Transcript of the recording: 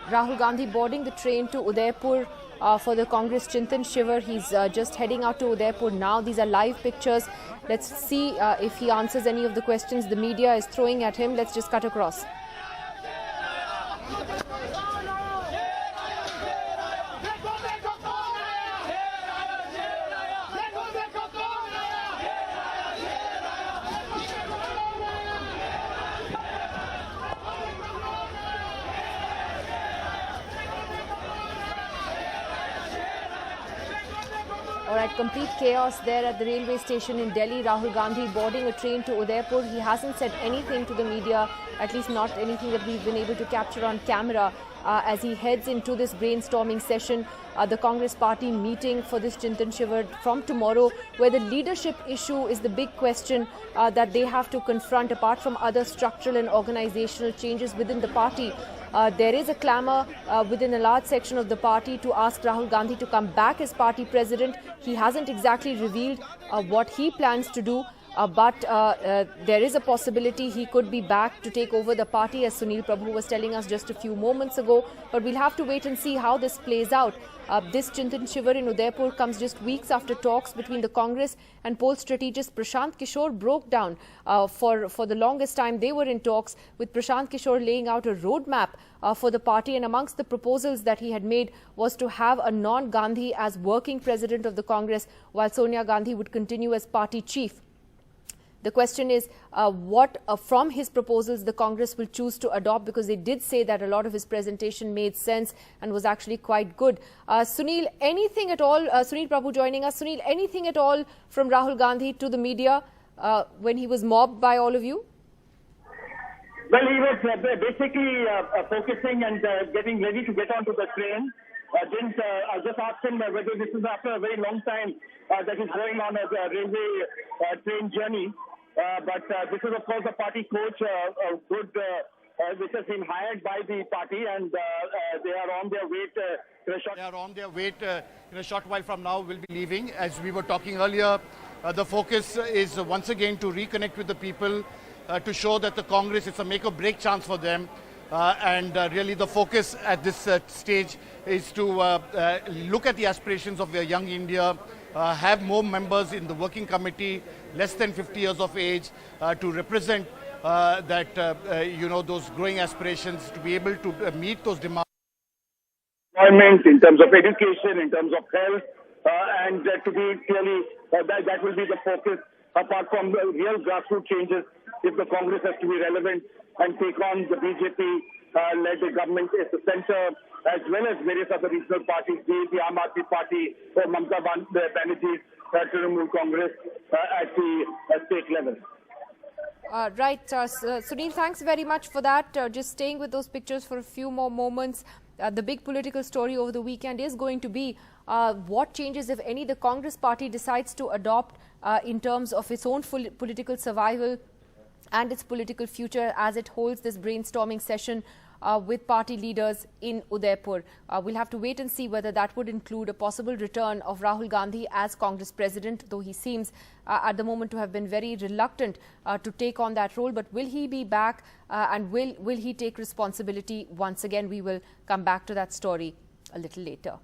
Rahul Gandhi boarding the train to Udaipur for the Congress Chintan Shivir. He's just heading out to Udaipur now. These are live pictures. Let's see if he answers any of the questions the media is throwing at him. Let's just cut across. Alright, complete chaos there at the railway station in Delhi. Rahul Gandhi boarding a train to Udaipur. He hasn't said anything to the media, at least not anything that we've been able to capture on camera as he heads into this brainstorming session. The Congress party meeting for this Chintan Shivir from tomorrow, where the leadership issue is the big question that they have to confront, apart from other structural and organizational changes within the party. There is a clamour within a large section of the party to ask Rahul Gandhi to come back as party president. He hasn't exactly revealed what he plans to do, but there is a possibility he could be back to take over the party, as Sunil Prabhu was telling us just a few moments ago. But we'll have to wait and see how this plays out. This Chintan Shivir in Udaipur comes just weeks after talks between the Congress and poll strategist Prashant Kishore broke down. For the longest time, they were in talks, with Prashant Kishore laying out a roadmap for the party. And amongst the proposals that he had made was to have a non-Gandhi as working president of the Congress, while Sonia Gandhi would continue as party chief. The question is what from his proposals the Congress will choose to adopt, because they did say that a lot of his presentation made sense and was actually quite good. Sunil, anything at all? Sunil Prabhu joining us. Sunil, anything at all from Rahul Gandhi to the media when he was mobbed by all of you? Well, he was basically focusing and getting ready to get onto the train. I just asked him whether this is after a very long time that he's going on a railway train journey. But this is, of course, a party coach, which has been hired by the party, and they are on their way in a short while from now. Will be leaving. As we were talking earlier, the focus is once again to reconnect with the people, to show that the Congress is a make-or-break chance for them. And really the focus at this stage is to look at the aspirations of a young India, have more members in the working committee, less than 50 years of age, to represent those growing aspirations, to be able to meet those demands. In terms of education, in terms of health, and to be clearly, that will be the focus, apart from the real grassroots changes, if the Congress has to be relevant and take on the BJP-led government at the centre, as well as various other regional parties, be it the Aam Aadmi Party or Mamata Banerjee's Trinamool Congress at the state level. Right, Sunil, thanks very much for that. Just staying with those pictures for a few more moments. The big political story over the weekend is going to be what changes, if any, the Congress party decides to adopt in terms of its own political survival and its political future as it holds this brainstorming session with party leaders in Udaipur. We'll have to wait and see whether that would include a possible return of Rahul Gandhi as Congress president, though he seems at the moment to have been very reluctant to take on that role. But will he be back and will he take responsibility once again? We will come back to that story a little later.